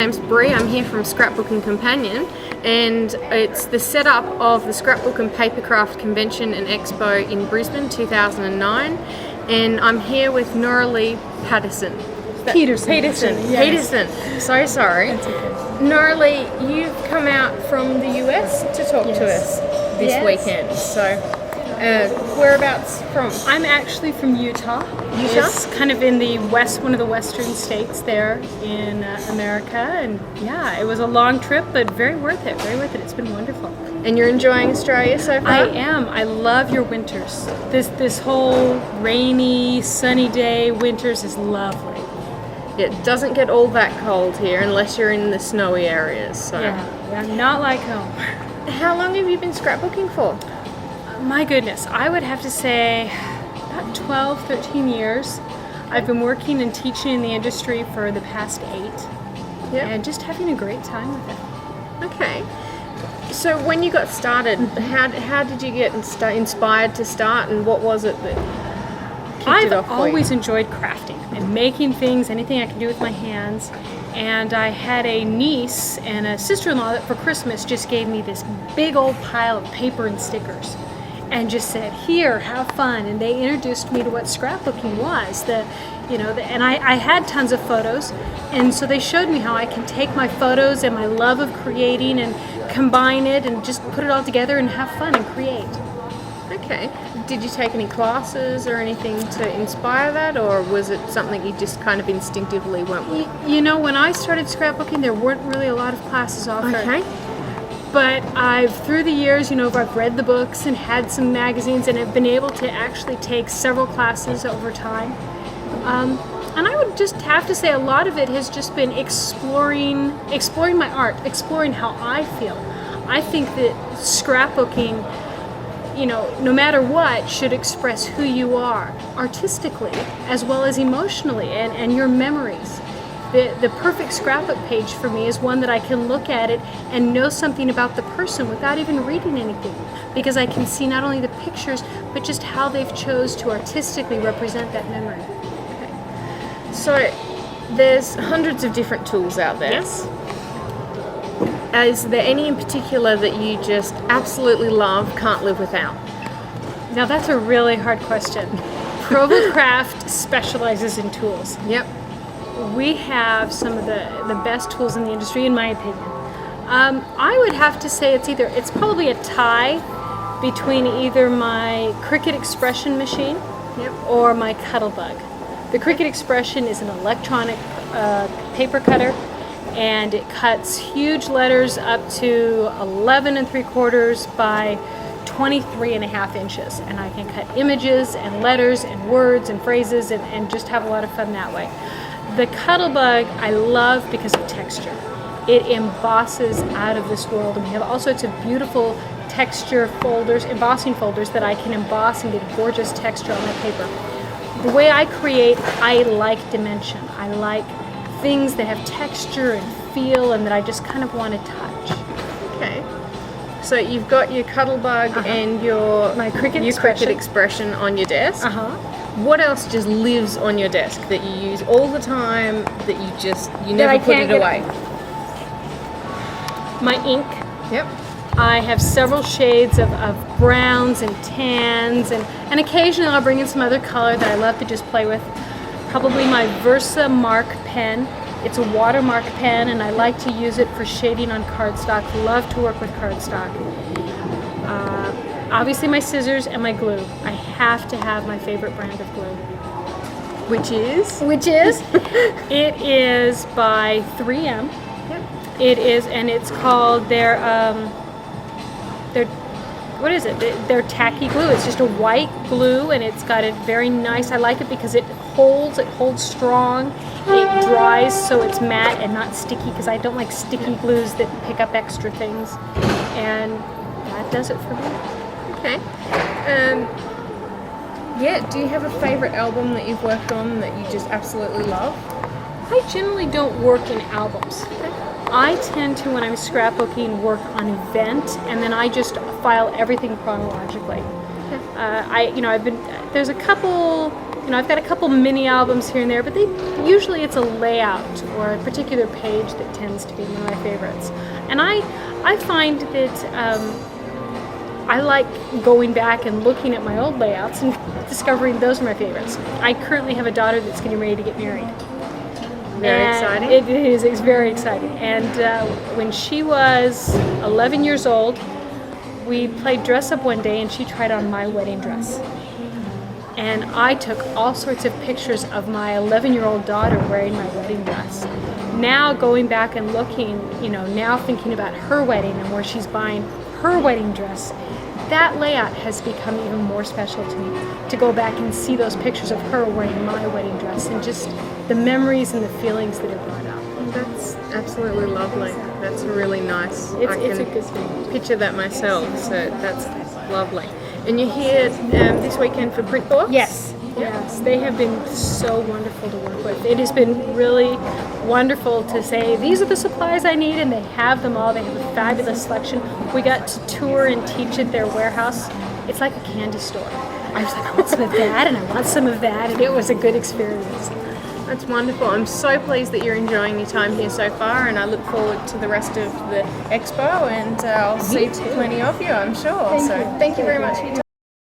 My name's Bree. I'm here from Scrapbooking Companion, and it's the setup of the Scrapbook and Papercraft Convention and Expo in Brisbane 2009, and I'm here with Noralee Peterson. Yes. Peterson. So sorry. That's okay. Noralee, you've come out from the US to talk to us this weekend. So, whereabouts from? I'm actually from Utah. It's kind of in the west, one of the western states there in America, and yeah, it was a long trip, but very worth it. Very worth it. It's been wonderful. And you're enjoying Australia so far? I am. I love your winters. This whole rainy, sunny day winters is lovely. It doesn't get all that cold here unless you're in the snowy areas. So. Yeah, not like home. How long have you been scrapbooking for? My goodness, I would have to say about 12, 13 years. I've been working and teaching in the industry for the past 8. And just having a great time with it. Okay. So when you got started, how did you get inspired to start, and what was it that kicked it off for you? I've always enjoyed crafting and making things, anything I can do with my hands. And I had a niece and a sister-in-law that for Christmas just gave me this big old pile of paper and stickers and just said, "Here, have fun." And they introduced me to what scrapbooking was. And I had tons of photos, and so they showed me how I can take my photos and my love of creating and combine it and just put it all together and have fun and create. Okay. Did you take any classes or anything to inspire that, or was it something you just kind of instinctively went with? You know, when I started scrapbooking, there weren't really a lot of classes offered. Okay. But through the years, I've read the books and had some magazines, and have been able to actually take several classes over time. And I would just have to say a lot of it has just been exploring my art, exploring how I feel. I think that scrapbooking, no matter what, should express who you are artistically as well as emotionally and your memories. The perfect scrapbook page for me is one that I can look at it and know something about the person without even reading anything, because I can see not only the pictures but just how they've chose to artistically represent that memory. Okay. So there's hundreds of different tools out there. Yes. Is there any in particular that you just absolutely love, can't live without? Now that's a really hard question. Provo Craft specializes in tools. Yep. We have some of the best tools in the industry, in my opinion. I would have to say it's probably a tie between either my Cricut Expression machine or my Cuttlebug. The Cricut Expression is an electronic paper cutter, and it cuts huge letters up to 11 3/4 by 23.5 inches, and I can cut images and letters and words and phrases and just have a lot of fun that way. The Cuttlebug I love because of texture. It embosses out of this world, and we have all sorts of beautiful texture folders, embossing folders that I can emboss and get gorgeous texture on my paper. The way I create, I like dimension. I like things that have texture and feel and that I just kind of want to touch. Okay. So you've got your Cuttlebug and my Cricut Expression on your desk. What else just lives on your desk that you use all the time that you never put it away? My ink. Yep. I have several shades of browns and tans, and occasionally I'll bring in some other color that I love to just play with. Probably my Versa Mark pen. It's a watermark pen, and I like to use it for shading on cardstock. Love to work with cardstock. Obviously my scissors and my glue. I have to have my favorite brand of glue. Which is? It is by 3M. Yep. It is, and it's called their what is it? Their tacky glue. It's just a white glue, and it's got a very nice. I like it because it holds strong. It dries so it's matte and not sticky, because I don't like sticky glues that pick up extra things, and that does it for me. Okay. Do you have a favorite album that you've worked on that you just absolutely love? I generally don't work in albums. I tend to, when I'm scrapbooking, work on event, and then I just file everything chronologically. There's a couple I've got a couple mini albums here and there, but usually it's a layout or a particular page that tends to be one of my favorites. And I find that I like going back and looking at my old layouts and discovering those are my favorites. I currently have a daughter that's getting ready to get married. Very exciting. It is. It's very exciting. And when she was 11 years old, we played dress up one day, and she tried on my wedding dress. And I took all sorts of pictures of my 11-year-old daughter wearing my wedding dress. Now going back and looking, now thinking about her wedding and where she's buying her wedding dress, that layout has become even more special to me, to go back and see those pictures of her wearing my wedding dress and just the memories and the feelings that are brought up. That's absolutely lovely. That's really nice. It's a good thing. Picture that myself, so that's lovely. And you're here this weekend for Print Books? Yes, they have been so wonderful to work with. It has been really wonderful to say, these are the supplies I need, and they have them all. They have a fabulous selection. We got to tour and teach at their warehouse. It's like a candy store. I was like, I want some of that, and I want some of that, and it was a good experience. That's wonderful. I'm so pleased that you're enjoying your time here so far, and I look forward to the rest of the expo, and I'll see plenty of you, I'm sure. Thank you very much for your time.